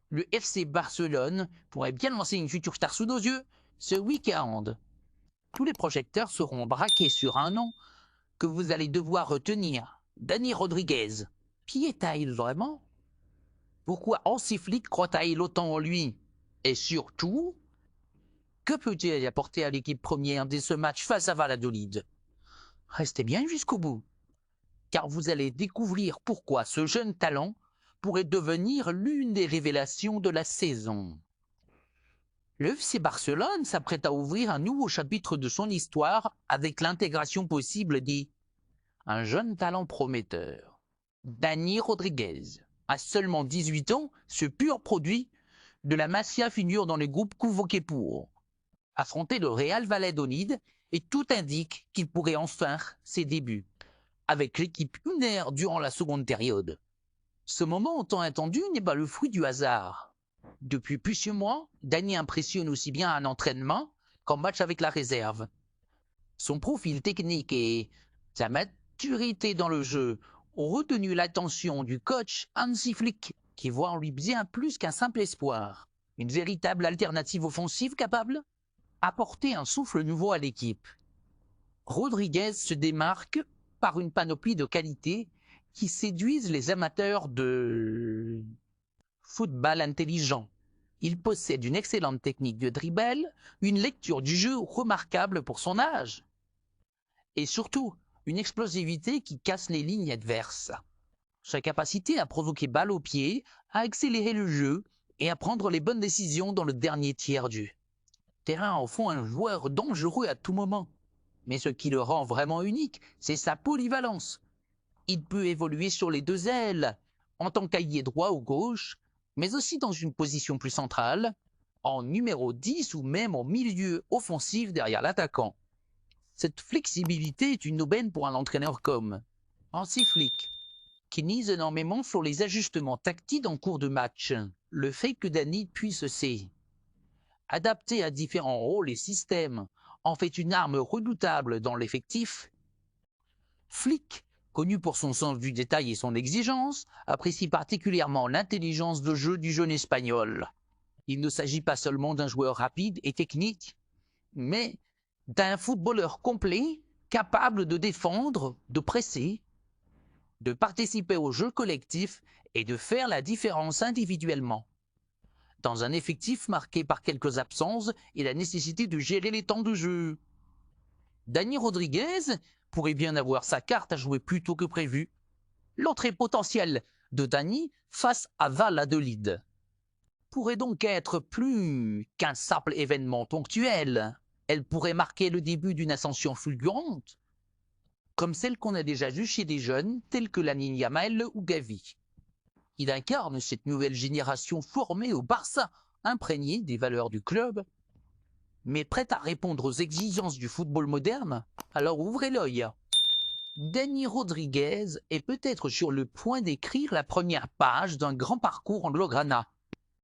Le FC Barcelone pourrait bien lancer une future star sous nos yeux ce week-end. Tous les projecteurs seront braqués sur un nom que vous allez devoir retenir. Dani Rodriguez. Qui est-il vraiment? Pourquoi Hansi Flick croit-il autant en lui? Et surtout, que peut-il apporter à l'équipe première dès ce match face à Valladolid? Restez bien jusqu'au bout, car vous allez découvrir pourquoi ce jeune talent pourrait devenir l'une des révélations de la saison. Le FC Barcelone s'apprête à ouvrir un nouveau chapitre de son histoire avec l'intégration possible un jeune talent prometteur. Dani Rodriguez. À seulement 18 ans, ce pur produit de la Masia figure dans les groupes convoqués pour affronter le Real Valladolid et tout indique qu'il pourrait enfin faire ses débuts avec l'équipe lunaire durant la seconde période. Ce moment tant attendu n'est pas le fruit du hasard. Depuis plusieurs mois, Dani impressionne aussi bien en entraînement qu'en match avec la réserve. Son profil technique et sa maturité dans le jeu ont retenu l'attention du coach Hansi Flick, qui voit en lui bien plus qu'un simple espoir. Une véritable alternative offensive capable d'apporter un souffle nouveau à l'équipe. Rodriguez se démarque par une panoplie de qualités qui séduisent les amateurs de football intelligent. Il possède une excellente technique de dribble, une lecture du jeu remarquable pour son âge, et surtout une explosivité qui casse les lignes adverses. Sa capacité à provoquer balle au pied, à accélérer le jeu et à prendre les bonnes décisions dans le dernier tiers du terrain en font un joueur dangereux à tout moment. Mais ce qui le rend vraiment unique, c'est sa polyvalence. Il peut évoluer sur les deux ailes, en tant qu'ailier droit ou gauche, mais aussi dans une position plus centrale, en numéro 10 ou même en milieu offensif derrière l'attaquant. Cette flexibilité est une aubaine pour un entraîneur comme Hansi Flick, qui mise énormément sur les ajustements tactiques en cours de match. Le fait que Dani puisse s'adapter à différents rôles et systèmes en fait une arme redoutable dans l'effectif. Flick, connu pour son sens du détail et son exigence, apprécie particulièrement l'intelligence de jeu du jeune espagnol. Il ne s'agit pas seulement d'un joueur rapide et technique, mais d'un footballeur complet, capable de défendre, de presser, de participer au jeu collectif et de faire la différence individuellement. Dans un effectif marqué par quelques absences et la nécessité de gérer les temps de jeu. Dani Rodriguez pourrait bien avoir sa carte à jouer plus tôt que prévu. L'entrée potentielle de Dani face à Valladolid pourrait donc être plus qu'un simple événement ponctuel. Elle pourrait marquer le début d'une ascension fulgurante, comme celle qu'on a déjà vue chez des jeunes tels que Lamine Yamal ou Gavi. Il incarne cette nouvelle génération formée au Barça, imprégnée des valeurs du club, mais prête à répondre aux exigences du football moderne. Alors ouvrez l'œil. Dani Rodriguez est peut-être sur le point d'écrire la première page d'un grand parcours en Blaugrana.